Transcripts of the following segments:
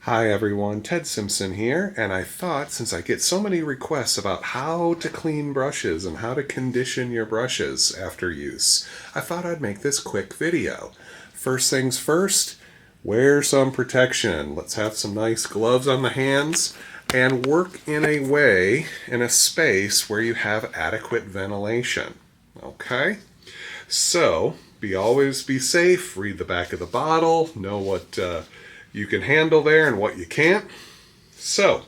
Hi everyone, Ted Simpson here, and I thought since I get so many requests about how to clean brushes and how to condition your brushes after use, I thought I'd make this quick video. First things first, wear some protection. Let's have some nice gloves on the hands and work in a way, in a space where you have adequate ventilation. Okay? So, always be safe, read the back of the bottle, know what you can handle there and what you can't. So,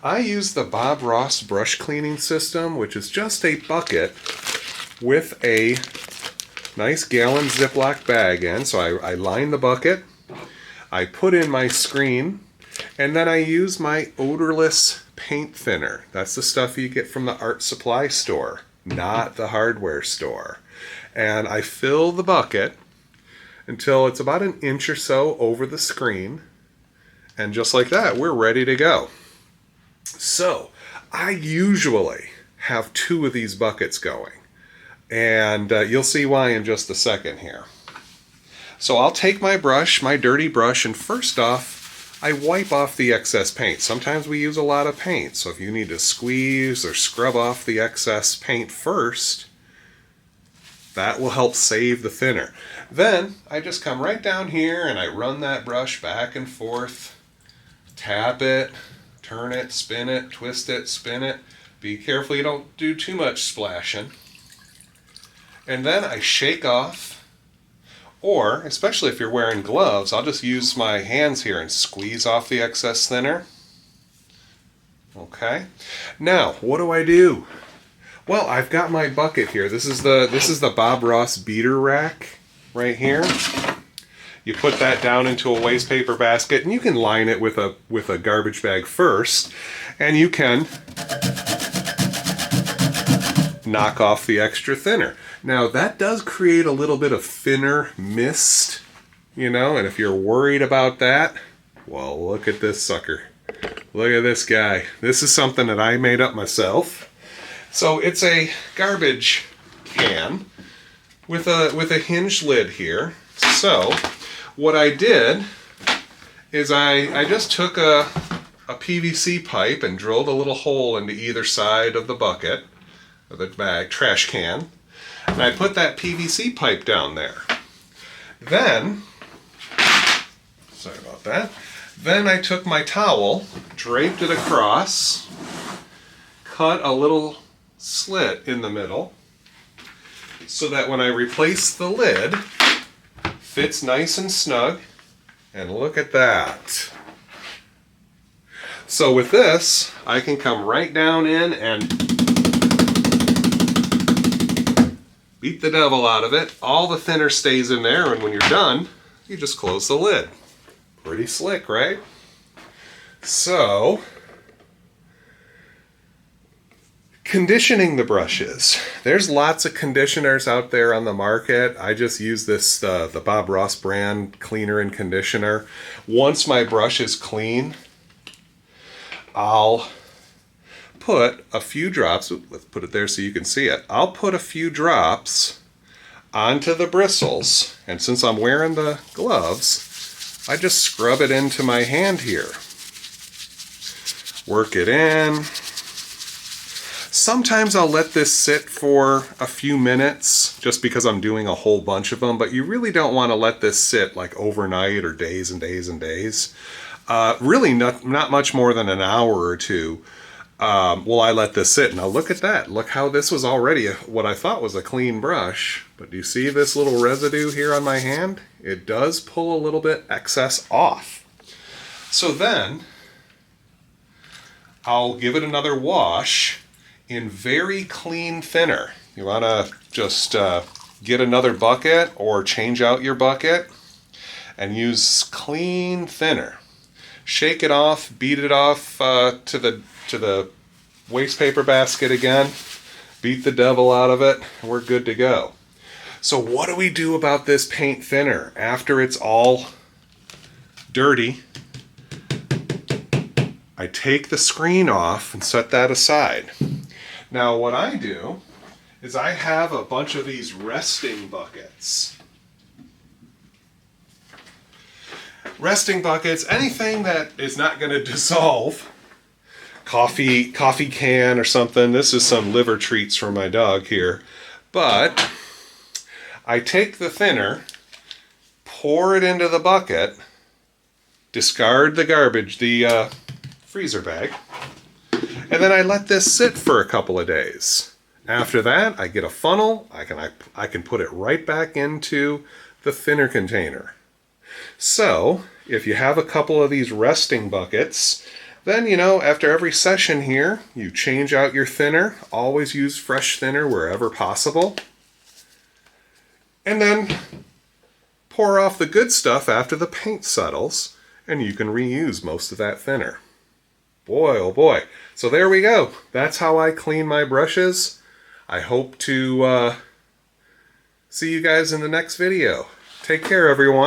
I use the Bob Ross brush cleaning system, which is just a bucket with a nice gallon Ziploc bag in. So I line the bucket, I put in my screen, and then I use my odorless paint thinner. That's the stuff you get from the art supply store, not the hardware store. And I fill the bucket until it's about an inch or so over the screen. And just like that, we're ready to go. So, I usually have two of these buckets going. And you'll see why in just a second here. So I'll take my brush, my dirty brush, and first off, I wipe off the excess paint. Sometimes we use a lot of paint, so if you need to squeeze or scrub off the excess paint first, that will help save the thinner. Then I just come right down here and I run that brush back and forth, tap it, turn it, spin it, twist it, spin it. Be careful you don't do too much splashing. And then I shake off, or especially if you're wearing gloves, I'll just use my hands here and squeeze off the excess thinner. Okay. Now, what do I do? Well, I've got my bucket here. This is the Bob Ross beater rack right here. You put that down into a waste paper basket, and you can line it with a garbage bag first, and you can knock off the extra thinner. Now, that does create a little bit of thinner mist, and if you're worried about that, well, look at this sucker. Look at this guy. This is something that I made up myself. So it's a garbage can with a hinged lid here. So what I did is I just took a PVC pipe and drilled a little hole into either side of the bucket, of the bag, trash can, and I put that PVC pipe down there. Then, sorry about that, then I took my towel, draped it across, cut a little slit in the middle so that when I replace the lid, fits nice and snug, and look at that. So with this, I can come right down in and beat the devil out of it. All the thinner stays in there, and when you're done, you just close the lid. Pretty slick, right? So, conditioning the brushes. There's lots of conditioners out there on the market. I just use this, the Bob Ross brand cleaner and conditioner. Once my brush is clean, I'll put a few drops, let's put it there so you can see it. I'll put a few drops onto the bristles, and since I'm wearing the gloves, I just scrub it into my hand here. Work it in. Sometimes I'll let this sit for a few minutes just because I'm doing a whole bunch of them, but you really don't want to let this sit like overnight or days and days and days. Really not much more than an hour or two will I let this sit. Now look at that. Look how this was already what I thought was a clean brush. But do you see this little residue here on my hand? It does pull a little bit excess off. So then I'll give it another wash in very clean thinner. You want to just get another bucket or change out your bucket and use clean thinner. Shake it off, beat it off to the waste paper basket again, beat the devil out of it, and we're good to go. So what do we do about this paint thinner after it's all dirty? I take the screen off and set that aside. Now what I do is I have a bunch of these resting buckets. resting buckets, anything that is not going to dissolve. Coffee can or something. This is some liver treats for my dog here. But I take the thinner, pour it into the bucket, discard the garbage, the freezer bag, and then I let this sit for a couple of days. After that, I get a funnel. I can put it right back into the thinner container. So, if you have a couple of these resting buckets, then, you know, after every session here, you change out your thinner. Always use fresh thinner wherever possible. And then pour off the good stuff after the paint settles, and you can reuse most of that thinner. Boy, oh boy. So there we go. That's how I clean my brushes. I hope to see you guys in the next video. Take care, everyone.